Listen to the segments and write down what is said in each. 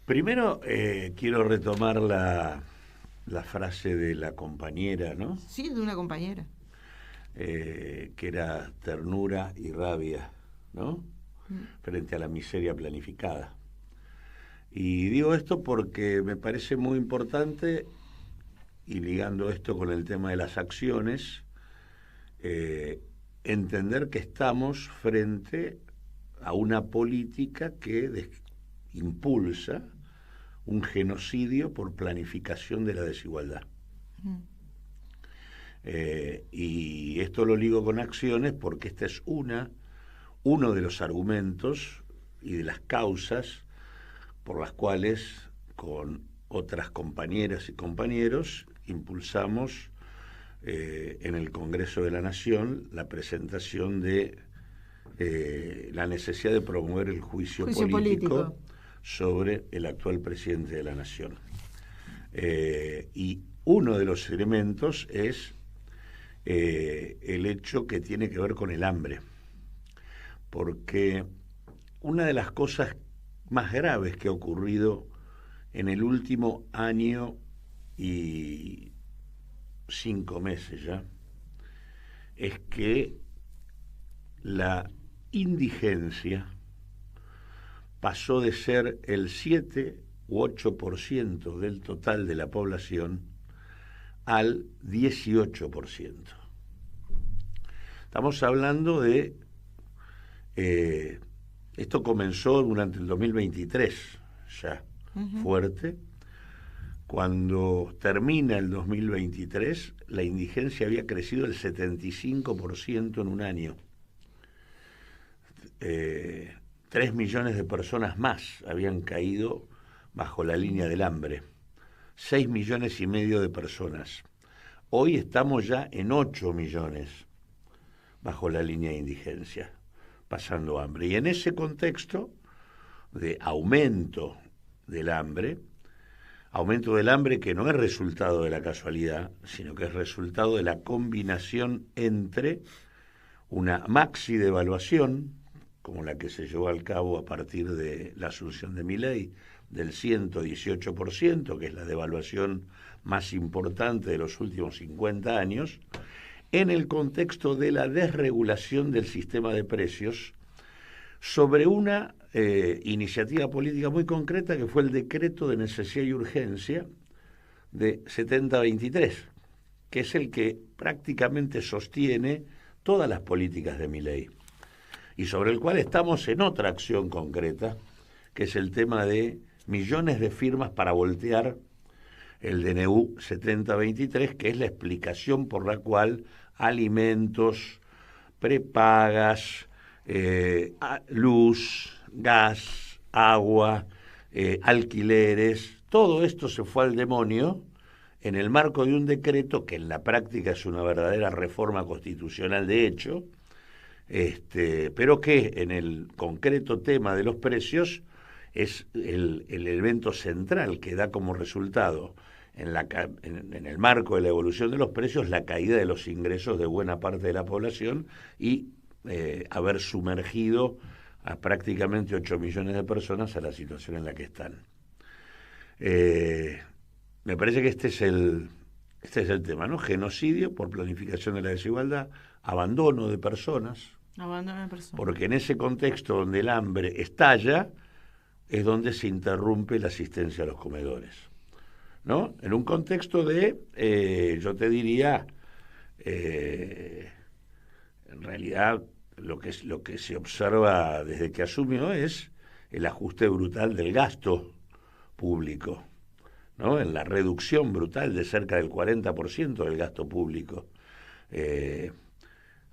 Primero, quiero retomar la frase de la compañera, ¿no? Sí, de una compañera. Que era ternura y rabia, ¿no? Mm. Frente a la miseria planificada. Y digo esto porque me parece muy importante, y ligando esto con el tema de las acciones, entender que estamos frente a una política que impulsa un genocidio por planificación de la desigualdad. Mm. Y esto lo ligo con acciones porque esta es uno de los argumentos y de las causas por las cuales con otras compañeras y compañeros impulsamos en el Congreso de la Nación la presentación de la necesidad de promover el juicio Juicio político político. sobre el actual presidente de la Nación. Y uno de los elementos es el hecho que tiene que ver con el hambre, porque una de las cosas más graves que ha ocurrido en el último año y 5 meses ya es que la indigencia pasó de ser el 7 u 8% del total de la población al 18%. Estamos hablando de... esto comenzó durante el 2023, ya Ujú. fuerte. Cuando termina el 2023, la indigencia había crecido el 75% en un año. 3 millones de personas más habían caído bajo la línea del hambre. 6,5 millones de personas. Hoy estamos ya en 8 millones bajo la línea de indigencia, pasando hambre. Y en ese contexto de aumento del hambre que no es resultado de la casualidad, sino que es resultado de la combinación entre una maxi devaluación, como la que se llevó al cabo a partir de la asunción de Milei, del 118%, que es la devaluación más importante de los últimos 50 años, en el contexto de la desregulación del sistema de precios sobre una iniciativa política muy concreta que fue el decreto de necesidad y urgencia de 7023, que es el que prácticamente sostiene todas las políticas de Milei y sobre el cual estamos en otra acción concreta, que es el tema de millones de firmas para voltear el DNU 7023, que es la explicación por la cual alimentos, prepagas, luz, gas, agua, alquileres, todo esto se fue al demonio en el marco de un decreto que en la práctica es una verdadera reforma constitucional de hecho, pero que en el concreto tema de los precios es el elemento central que da como resultado en el marco de la evolución de los precios la caída de los ingresos de buena parte de la población y haber sumergido a prácticamente 8 millones de personas a la situación en la que están. Me parece que este es el tema, ¿no? Genocidio por planificación de la desigualdad, abandono de personas, Abandono de persona. porque en ese contexto donde el hambre estalla es donde se interrumpe la asistencia a los comedores, ¿no? En un contexto de, yo te diría, en realidad lo que se observa desde que asumió es el ajuste brutal del gasto público, ¿no? En la reducción brutal de cerca del 40% del gasto público. Eh,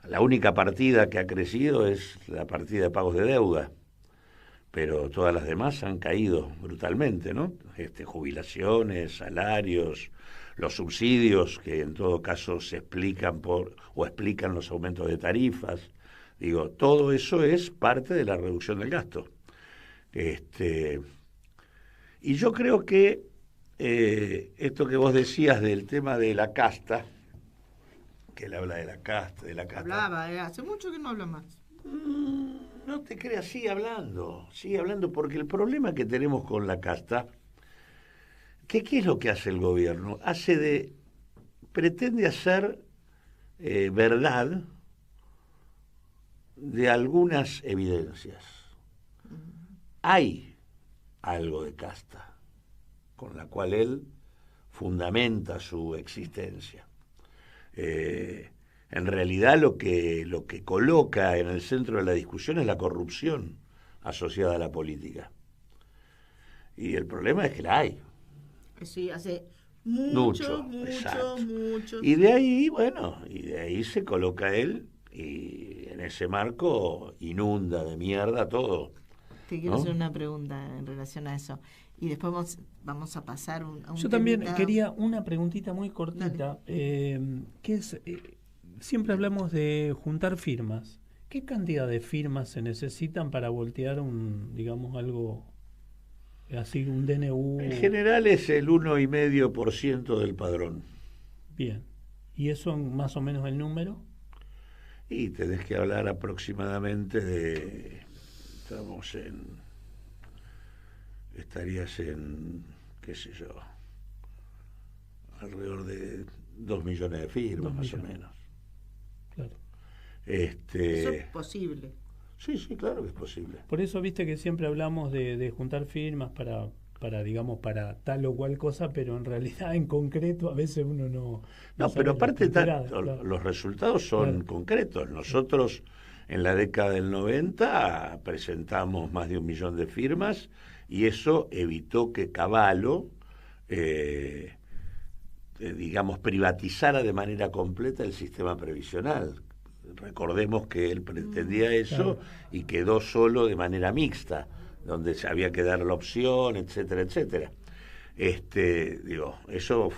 la única partida que ha crecido es la partida de pagos de deuda, pero todas las demás han caído brutalmente, ¿no? Jubilaciones, salarios, los subsidios que en todo caso se explican o explican los aumentos de tarifas. Digo, todo eso es parte de la reducción del gasto. Y yo creo que esto que vos decías del tema de la casta, que él habla de la casta, Hablaba, hace mucho que no habla más. No te creas, sigue hablando, porque el problema que tenemos con la casta, ¿qué es lo que hace el gobierno? Pretende hacer verdad de algunas evidencias. Hay algo de casta con la cual él fundamenta su existencia. En realidad lo que coloca en el centro de la discusión es la corrupción asociada a la política. Y el problema es que la hay. Sí, hace Mucho, mucho. Y de ahí, se coloca él y en ese marco inunda de mierda todo. Te quiero ¿no? hacer una pregunta en relación a eso. Y después vamos a pasar a un Yo también temita. quería una preguntita muy cortita, que es, siempre hablamos de juntar firmas. ¿Qué cantidad de firmas se necesitan para voltear digamos, algo así, un DNU? En general es el 1,5% del padrón. Bien. ¿Y eso más o menos el número? Y tenés que hablar aproximadamente estarías en, qué sé yo, alrededor de 2 millones de firmas, más o menos. Claro. Eso es posible. Sí, claro que es posible. Por eso viste que siempre hablamos de juntar firmas digamos, para tal o cual cosa, pero en realidad, en concreto, a veces uno no sabe pero aparte claro. Los resultados son concretos. Nosotros en la década del 90 presentamos más de 1 millón de firmas y eso evitó que Cavallo, digamos, privatizara de manera completa el sistema previsional. Recordemos que él pretendía eso y quedó solo de manera mixta, donde se había que dar la opción, etcétera, etcétera. Eso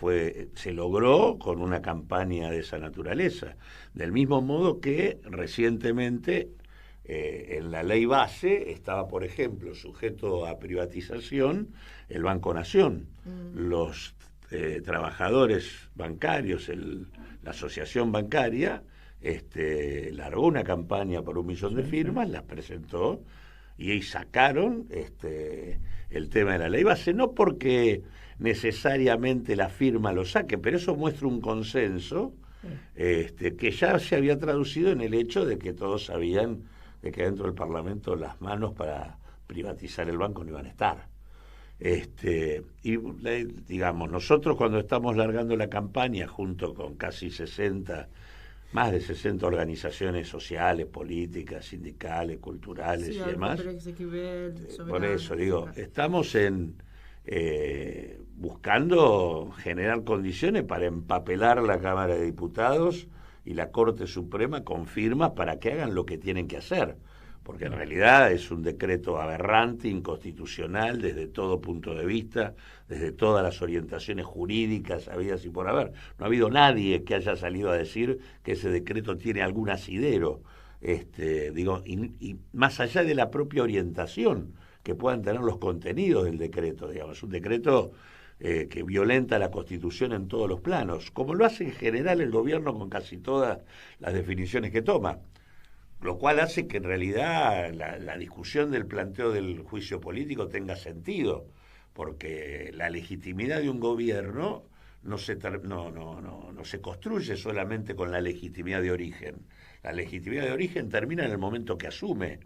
se logró con una campaña de esa naturaleza. Del mismo modo que recientemente en la ley base estaba, por ejemplo, sujeto a privatización el Banco Nación. Los trabajadores bancarios, la asociación bancaria, largó una campaña por 1 millón de firmas, las presentó y ahí sacaron el tema de la ley base, no porque necesariamente la firma lo saque, pero eso muestra un consenso que ya se había traducido en el hecho de que todos sabían de que dentro del Parlamento las manos para privatizar el banco no iban a estar. Digamos, nosotros cuando estamos largando la campaña junto con más de 60 organizaciones sociales, políticas, sindicales, culturales y demás. Por eso digo, estamos buscando generar condiciones para empapelar la Cámara de Diputados y la Corte Suprema con firmas para que hagan lo que tienen que hacer. Porque en realidad es un decreto aberrante, inconstitucional desde todo punto de vista, desde todas las orientaciones jurídicas habidas y por haber. No ha habido nadie que haya salido a decir que ese decreto tiene algún asidero, y más allá de la propia orientación que puedan tener los contenidos del decreto, digamos, un decreto que violenta la Constitución en todos los planos, como lo hace en general el gobierno con casi todas las definiciones que toma. Lo cual hace que en realidad la discusión del planteo del juicio político tenga sentido, porque la legitimidad de un gobierno no se construye solamente con la legitimidad de origen. La legitimidad de origen termina en el momento que asume.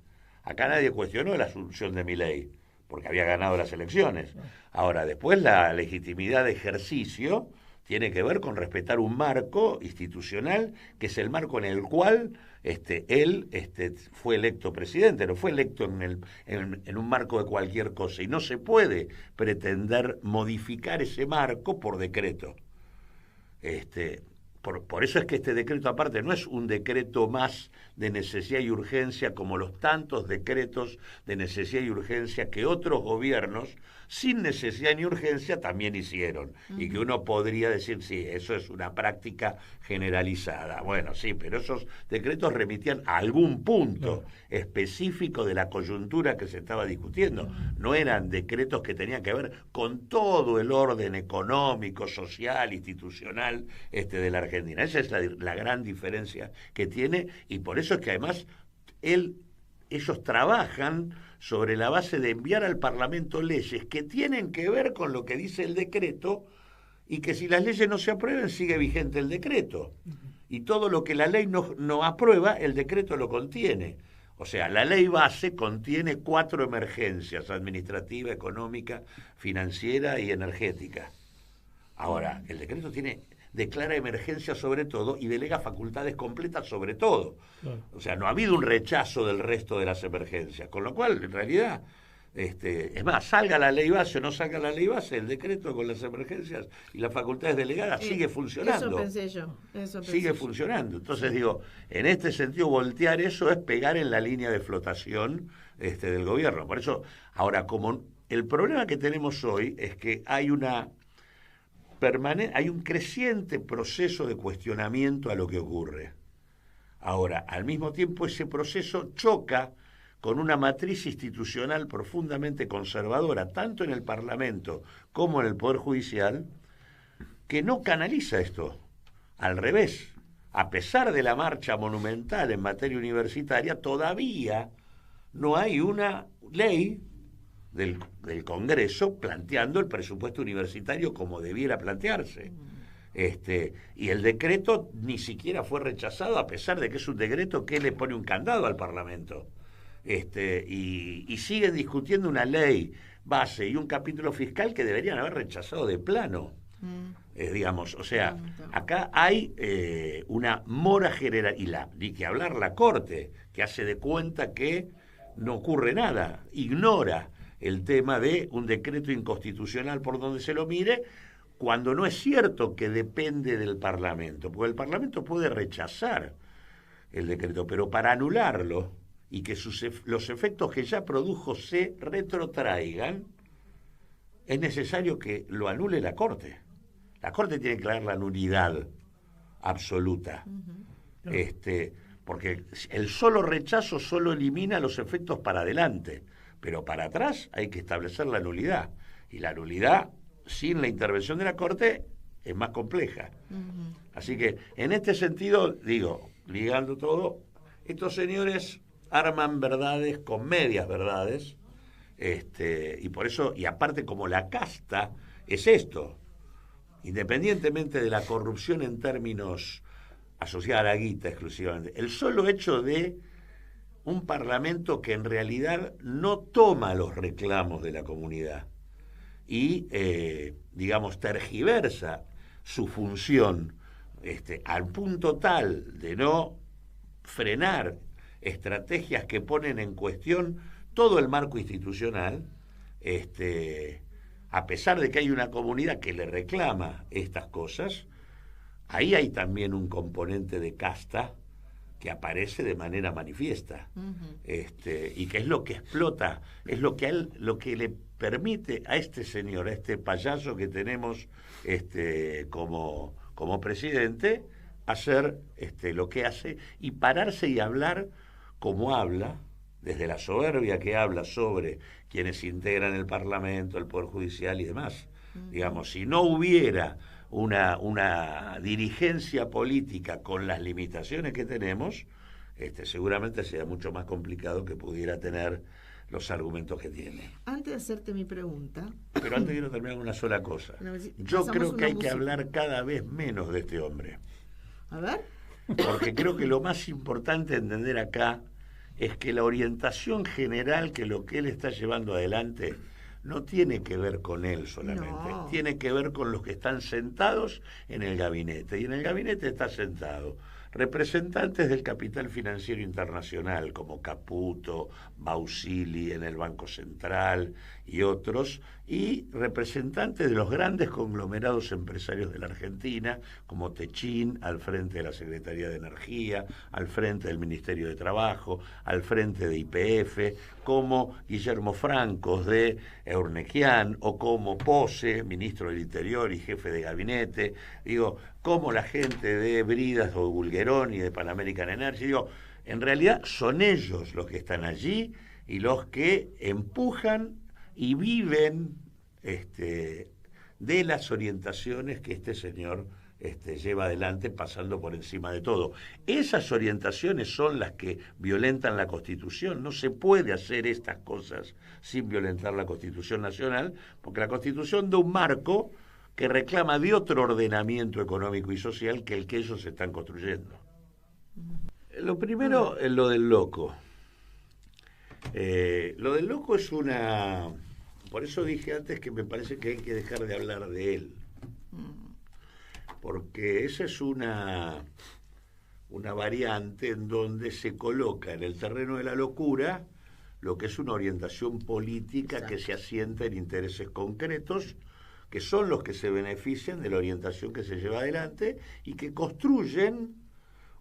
Acá nadie cuestionó la asunción de Milei, porque había ganado las elecciones. Ahora, después la legitimidad de ejercicio tiene que ver con respetar un marco institucional, que es el marco en el cual él fue electo presidente, no fue electo en un marco de cualquier cosa, y no se puede pretender modificar ese marco por decreto. Por eso es que este decreto aparte no es un decreto más de necesidad y urgencia como los tantos decretos de necesidad y urgencia que otros gobiernos sin necesidad ni urgencia también hicieron. Y que uno podría decir, sí, eso es una práctica generalizada. Bueno, sí, pero esos decretos remitían a algún punto específico de la coyuntura que se estaba discutiendo. No eran decretos que tenían que ver con todo el orden económico, social, institucional de la Argentina. Esa es la gran diferencia que tiene, y por eso es que además él ellos trabajan sobre la base de enviar al Parlamento leyes que tienen que ver con lo que dice el decreto, y que si las leyes no se aprueban, sigue vigente el decreto. Y todo lo que la ley no aprueba, el decreto lo contiene. O sea, la ley base contiene 4 emergencias: administrativa, económica, financiera y energética. Ahora, el decreto declara emergencia sobre todo y delega facultades completas sobre todo. Claro. O sea, no ha habido un rechazo del resto de las emergencias. Con lo cual, en realidad, es más, salga la ley base o no salga la ley base, el decreto con las emergencias y las facultades delegadas sigue funcionando. Eso pensé yo. Sigue funcionando. Entonces, digo, en este sentido, voltear eso es pegar en la línea de flotación del gobierno. Por eso, ahora, como el problema que tenemos hoy es que hay hay un creciente proceso de cuestionamiento a lo que ocurre. Ahora, al mismo tiempo, ese proceso choca con una matriz institucional profundamente conservadora, tanto en el Parlamento como en el Poder Judicial, que no canaliza esto. Al revés, a pesar de la marcha monumental en materia universitaria, todavía no hay una ley del Congreso planteando el presupuesto universitario como debiera plantearse. Y el decreto ni siquiera fue rechazado, a pesar de que es un decreto que le pone un candado al Parlamento. Y siguen discutiendo una ley base y un capítulo fiscal que deberían haber rechazado de plano. Digamos, o sea, acá hay una mora general, y que hablar la Corte, que hace de cuenta que no ocurre nada, ignora el tema de un decreto inconstitucional por donde se lo mire, cuando no es cierto que depende del Parlamento, porque el Parlamento puede rechazar el decreto, pero para anularlo y que los efectos que ya produjo se retrotraigan, es necesario que lo anule la Corte. La Corte tiene que dar la nulidad absoluta. Porque el solo rechazo solo elimina los efectos para adelante, pero para atrás hay que establecer la nulidad. Y la nulidad, sin la intervención de la Corte, es más compleja. Así que, en este sentido, digo, ligando todo, estos señores arman verdades con medias verdades, y por eso, y aparte como la casta es esto, independientemente de la corrupción en términos asociada a la guita exclusivamente, el solo hecho de un parlamento que en realidad no toma los reclamos de la comunidad y, digamos, tergiversa su función al punto tal de no frenar estrategias que ponen en cuestión todo el marco institucional, a pesar de que hay una comunidad que le reclama estas cosas, ahí hay también un componente de casta que aparece de manera manifiesta, y que es lo que explota, es lo que le permite a este señor, a este payaso que tenemos como presidente, hacer lo que hace y pararse y hablar como habla, desde la soberbia que habla sobre quienes integran el Parlamento, el Poder Judicial y demás. Digamos, si no hubiera una dirigencia política con las limitaciones que tenemos, seguramente sería mucho más complicado que pudiera tener los argumentos que tiene. Antes de hacerte mi pregunta... Pero antes quiero terminar con una sola cosa. Yo creo que hay que hablar cada vez menos de este hombre. A ver. Porque creo que lo más importante a entender acá es que la orientación general, que lo que él está llevando adelante, no tiene que ver con él solamente, tiene que ver con los que están sentados en el gabinete. Y en el gabinete está sentado representantes del capital financiero internacional, como Caputo, Bausili en el Banco Central y otros, y representantes de los grandes conglomerados empresarios de la Argentina, como Techín, al frente de la Secretaría de Energía, al frente del Ministerio de Trabajo, al frente de YPF, como Guillermo Francos de Eurnequian, o como Pose, ministro del Interior y jefe de gabinete, como la gente de Bridas o Bulgerón y de Pan American Energy. En realidad son ellos los que están allí y los que empujan y viven de las orientaciones que este señor lleva adelante pasando por encima de todo. Esas orientaciones son las que violentan la Constitución. No se puede hacer estas cosas sin violentar la Constitución Nacional, porque la Constitución da un marco que reclama de otro ordenamiento económico y social que el que ellos están construyendo. Lo primero es lo del loco. Lo del loco es una... Por eso dije antes que me parece que hay que dejar de hablar de él. Porque esa es una variante en donde se coloca en el terreno de la locura lo que es una orientación política. Exacto. Que se asienta en intereses concretos, que son los que se benefician de la orientación que se lleva adelante y que construyen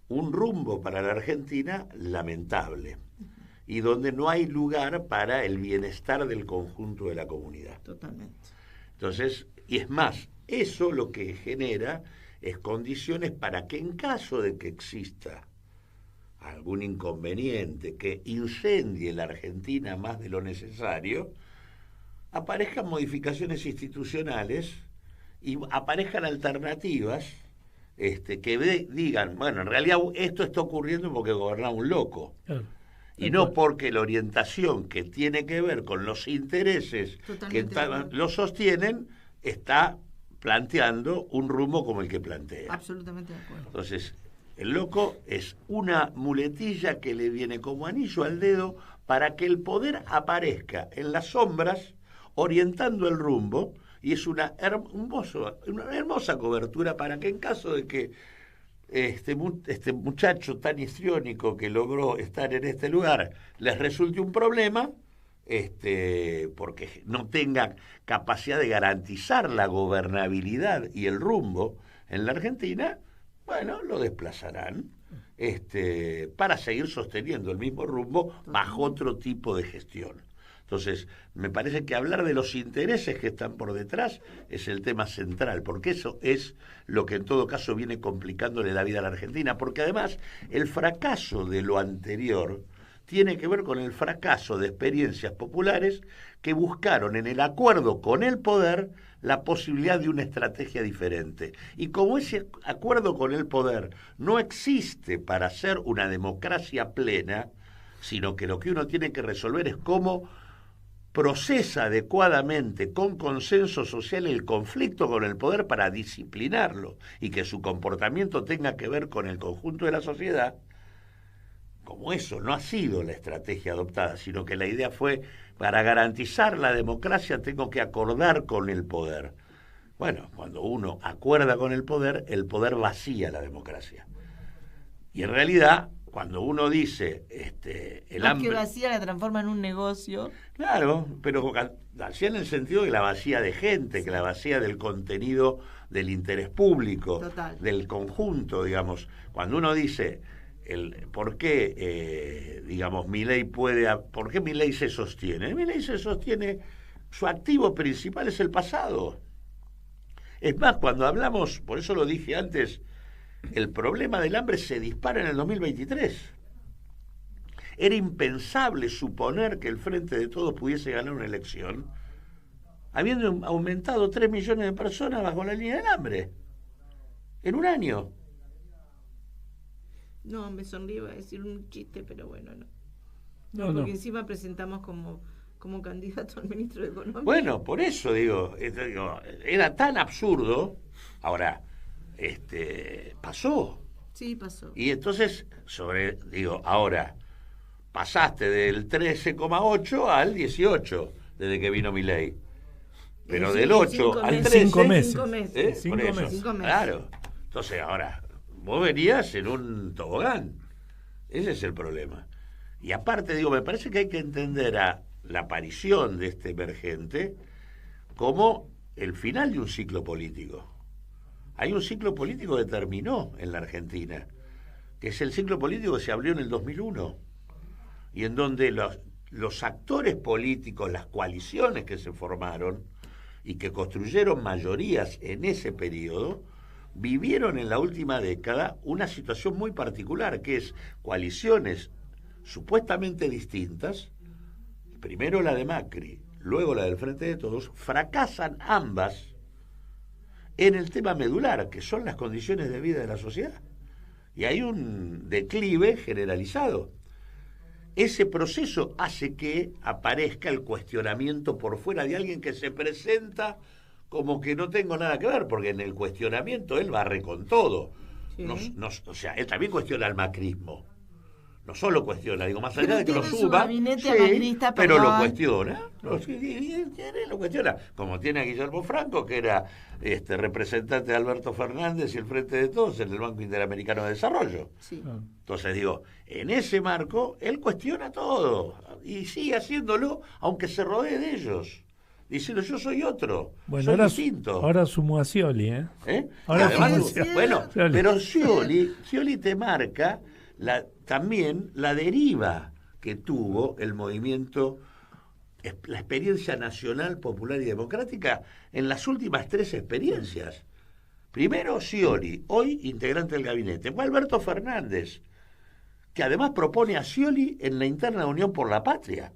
un rumbo para la Argentina lamentable, y donde no hay lugar para el bienestar del conjunto de la comunidad. Totalmente. Entonces, y es más, eso lo que genera es condiciones para que en caso de que exista algún inconveniente que incendie la Argentina más de lo necesario, aparezcan modificaciones institucionales y aparezcan alternativas que digan, bueno, en realidad esto está ocurriendo porque gobernaba un loco. Claro. Y no porque la orientación que tiene que ver con los intereses que lo sostienen está planteando un rumbo como el que plantea. Absolutamente de acuerdo. Entonces, el loco es una muletilla que le viene como anillo al dedo para que el poder aparezca en las sombras orientando el rumbo, y es una hermosa cobertura para que en caso de que este muchacho tan histriónico que logró estar en este lugar les resulte un problema, porque no tenga capacidad de garantizar la gobernabilidad y el rumbo en la Argentina, bueno, lo desplazarán para seguir sosteniendo el mismo rumbo bajo otro tipo de gestión. Entonces, me parece que hablar de los intereses que están por detrás es el tema central, porque eso es lo que en todo caso viene complicándole la vida a la Argentina, porque además el fracaso de lo anterior tiene que ver con el fracaso de experiencias populares que buscaron en el acuerdo con el poder la posibilidad de una estrategia diferente. Y como ese acuerdo con el poder no existe para hacer una democracia plena, sino que lo que uno tiene que resolver es cómo procesa adecuadamente, con consenso social, el conflicto con el poder para disciplinarlo y que su comportamiento tenga que ver con el conjunto de la sociedad. Como eso no ha sido la estrategia adoptada, sino que la idea fue, para garantizar la democracia tengo que acordar con el poder. Bueno, cuando uno acuerda con el poder vacía la democracia. Y en realidad, cuando uno dice el hambre... que vacía la transforma en un negocio. Claro, pero vacía en el sentido de la vacía de gente, sí, que la vacía del contenido del interés público. Total. Del conjunto, digamos. Cuando uno dice ¿por qué, Milei por qué Milei se sostiene? Milei se sostiene, su activo principal es el pasado. Es más, cuando hablamos, por eso lo dije antes, el problema del hambre se dispara en el 2023. Era impensable suponer que el Frente de Todos pudiese ganar una elección habiendo aumentado 3 millones de personas bajo la línea del hambre en un año. No, me sonrío a decir un chiste, pero bueno, no. Porque encima presentamos como candidato al ministro de Economía. Bueno, por eso digo, era tan absurdo. Ahora, pasó. Sí, pasó. Y entonces, ahora, pasaste del 13,8 al 18 desde que vino Milei. Pero del 8 al 13... 5 meses. 5 meses. 5 meses. Claro. Entonces, ahora, vos venías en un tobogán. Ese es el problema. Y aparte, me parece que hay que entender a la aparición de este emergente como el final de un ciclo político. Hay un ciclo político que terminó en la Argentina, que es el ciclo político que se abrió en el 2001, y en donde los actores políticos, las coaliciones que se formaron y que construyeron mayorías en ese periodo, vivieron en la última década una situación muy particular, que es coaliciones supuestamente distintas, primero la de Macri, luego la del Frente de Todos, fracasan ambas en el tema medular, que son las condiciones de vida de la sociedad. Y hay un declive generalizado. Ese proceso hace que aparezca el cuestionamiento por fuera de alguien que se presenta como que no tengo nada que ver, porque en el cuestionamiento él barre con todo. Sí. O sea, él también cuestiona el macrismo. No solo cuestiona, digo, más allá de que lo tiene su suba, gabinete macrista, pero lo perdón. cuestiona. Lo cuestiona. Como tiene a Guillermo Franco, que era representante de Alberto Fernández y el Frente de Todos en el Banco Interamericano de Desarrollo. Sí. Entonces digo, en ese marco, él cuestiona todo y sigue haciéndolo, aunque se rodee de ellos. Diciendo, yo soy otro, bueno, soy ahora, distinto. Ahora sumó a Scioli, ¿eh? Ahora Además, bueno, Scioli. pero Scioli te marca también la deriva que tuvo el movimiento, la experiencia nacional, popular y democrática en las últimas 3 experiencias. Primero Scioli, hoy integrante del gabinete. Fue Alberto Fernández, que además propone a Scioli en la interna Unión por la Patria.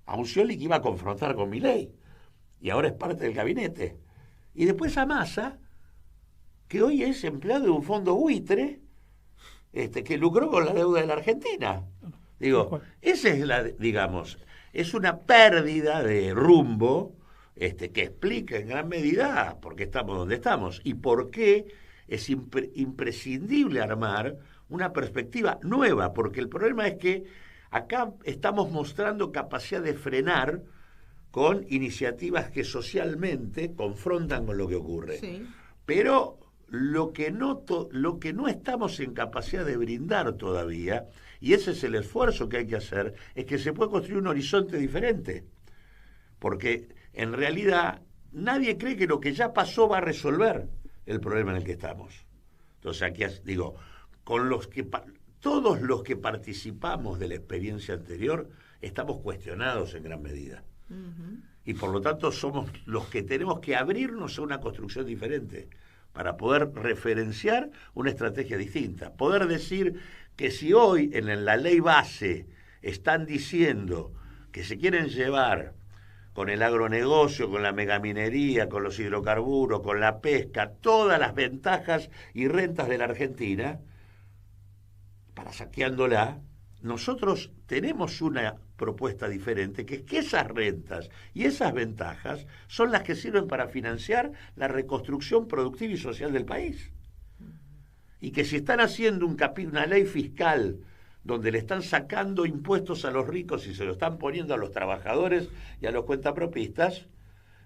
A un Scioli que iba a confrontar con Milei. Y ahora es parte del gabinete. Y después a Massa, que hoy es empleado de un fondo buitre, que lucró con la deuda de la Argentina. Digo, esa es es una pérdida de rumbo que explica en gran medida por qué estamos donde estamos y por qué es imprescindible armar una perspectiva nueva, porque el problema es que acá estamos mostrando capacidad de frenar con iniciativas que socialmente confrontan con lo que ocurre. Sí. Pero lo que no estamos en capacidad de brindar todavía, y ese es el esfuerzo que hay que hacer, es que se puede construir un horizonte diferente. Porque en realidad nadie cree que lo que ya pasó va a resolver el problema en el que estamos. Entonces aquí digo, todos los que participamos de la experiencia anterior estamos cuestionados en gran medida. Uh-huh. Y por lo tanto somos los que tenemos que abrirnos a una construcción diferente para poder referenciar una estrategia distinta. Poder decir que si hoy en la ley base están diciendo que se quieren llevar con el agronegocio, con la megaminería, con los hidrocarburos, con la pesca, todas las ventajas y rentas de la Argentina, para saqueándola, nosotros tenemos una propuesta diferente, que es que esas rentas y esas ventajas son las que sirven para financiar la reconstrucción productiva y social del país. Y que si están haciendo una ley fiscal donde le están sacando impuestos a los ricos y se lo están poniendo a los trabajadores y a los cuentapropistas,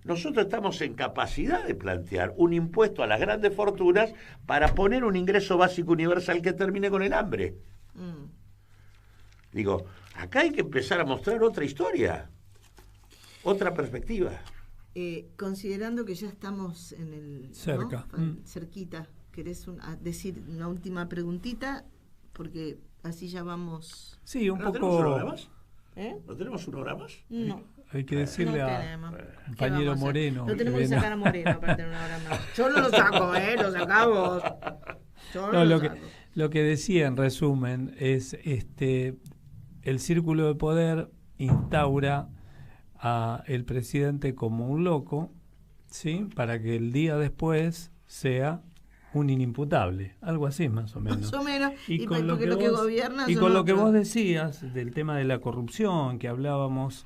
nosotros estamos en capacidad de plantear un impuesto a las grandes fortunas para poner un ingreso básico universal que termine con el hambre. Digo, acá hay que empezar a mostrar otra historia, otra perspectiva. Considerando que ya estamos en el cerca, ¿no? Cerquita, ¿querés decir una última preguntita? Porque así ya vamos. Sí, un ¿No poco. tenemos una hora más? ¿No tenemos una hora más? No. Hay que decirle tenemos. a compañero Moreno. No tenemos que sacar a Moreno para tener una hora más. Yo no lo saco, lo sacamos. Yo no lo saco. Lo que decía en resumen es el círculo de poder instaura a el presidente como un loco, ¿sí? Para que el día después sea un inimputable, algo así más o menos. Más o menos, y con lo que gobierna y con lo que otros. vos decías del tema de la corrupción que hablábamos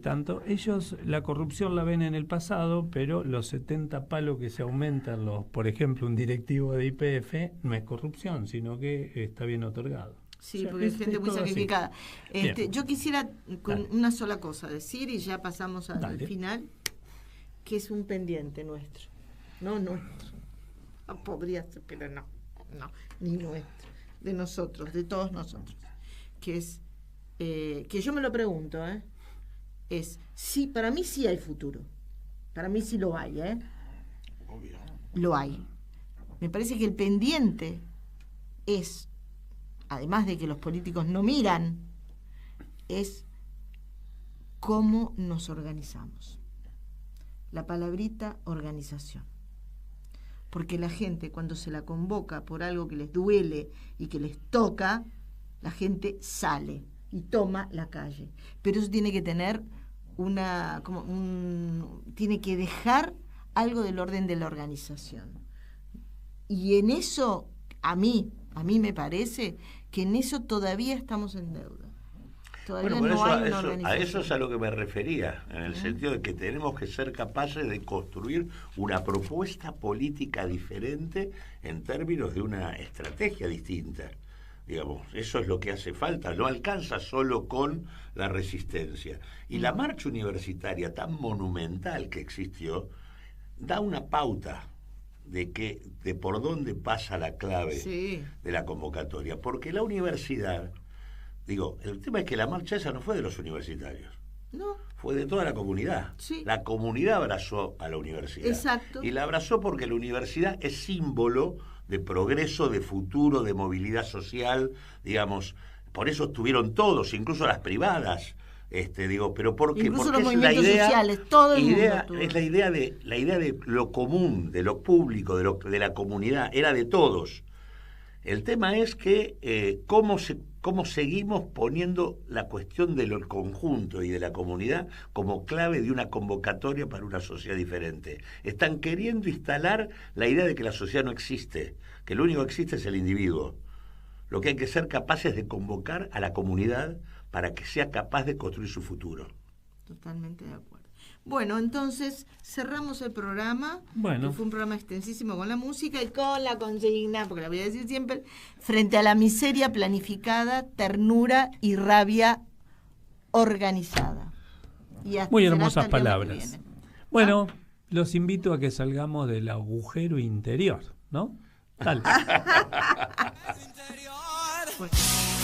tanto, ellos la corrupción la ven en el pasado, pero los 70 palos que se aumentan, por ejemplo, un directivo de YPF no es corrupción, sino que está bien otorgado. Sí, porque es gente muy sacrificada. Yo quisiera con una sola cosa decir, y ya pasamos al final, que es un pendiente nuestro. No nuestro. No podría ser, pero no, ni nuestro. De nosotros, de todos nosotros. Que es, que yo me lo pregunto, es, sí, para mí sí hay futuro. Para mí sí lo hay, Obvio. Lo hay. Me parece que el pendiente es, además de que los políticos no miran, es cómo nos organizamos. La palabrita organización. Porque la gente, cuando se la convoca por algo que les duele y que les toca, la gente sale y toma la calle. Pero eso tiene que tener tiene que dejar algo del orden de la organización. Y en eso, a mí me parece que en eso todavía estamos en deuda. Todavía Bueno, no hay una a organización. eso es a lo que me refería, en el sentido de que tenemos que ser capaces de construir una propuesta política diferente en términos de una estrategia distinta. Digamos, eso es lo que hace falta, no alcanza solo con la resistencia. Y la marcha universitaria tan monumental que existió da una pauta de por dónde pasa la clave de la convocatoria, porque la universidad, el tema es que la marcha esa no fue de los universitarios. No. Fue de toda la comunidad. Sí. La comunidad abrazó a la universidad. Exacto. Y la abrazó porque la universidad es símbolo de progreso, de futuro, de movilidad social, digamos. Por eso estuvieron todos, incluso las privadas. Pero ¿por qué? Incluso porque los es la movimientos idea, sociales, todo el mundo tuvo. es la idea de lo común, de lo público, de la comunidad, era de todos. El tema es que cómo seguimos poniendo la cuestión del conjunto y de la comunidad como clave de una convocatoria para una sociedad diferente. Están queriendo instalar la idea de que la sociedad no existe, que lo único que existe es el individuo. Lo que hay que ser capaces de convocar a la comunidad para que sea capaz de construir su futuro. Totalmente de acuerdo. Bueno, entonces cerramos el programa, que fue un programa extensísimo con la música y con la consigna, porque la voy a decir siempre, frente a la miseria planificada, ternura y rabia organizada. Muy hermosas palabras. Bueno, los invito a que salgamos del agujero interior, ¿no? Tal. Pues.